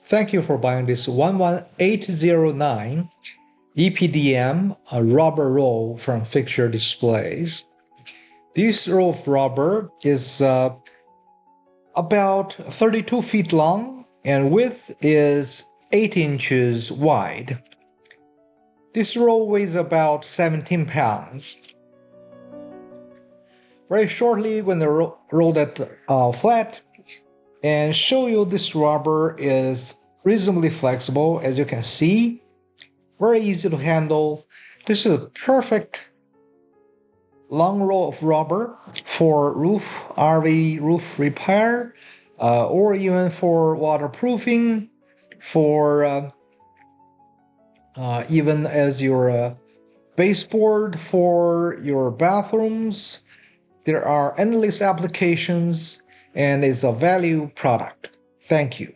Thank you for buying this 11809 epdm rubber roll from Fixture Displays. This roll of rubber is about 32 feet long and width is 8 inches wide. This roll weighs about 17 pounds. Very shortly, when I roll that flat and show you, this rubber is reasonably flexible, as you can see, very easy to handle. This is a perfect long roll of rubber for RV roof repair, or even for waterproofing, for even as your baseboard for your bathrooms. There are endless applications and it's a value product. Thank you.